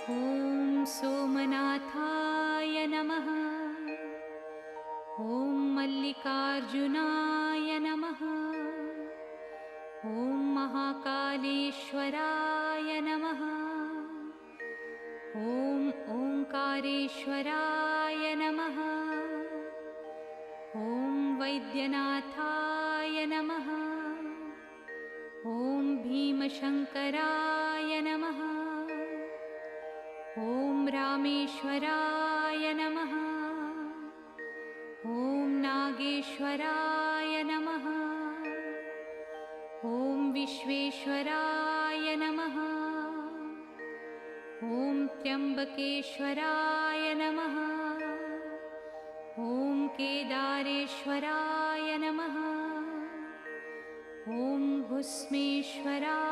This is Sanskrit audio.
ॐ सोमनाथाय नमः। ॐ मल्लिकार्जुनाय नमः। ॐ महाकालेश्वराय नमः। ॐ ओंकारेश्वराय नमः। ॐ वैद्यनाथाय नमः। ॐ भीमशङ्कराय नमः। ॐ रामेश्वराय नमः। ॐ नागेश्वराय नमः। ॐ विश्वेश्वराय नमः। ॐ त्र्यम्बकेश्वराय नमः। ॐ केदारेश्वराय नमः। ॐ भुस्मेश्वराय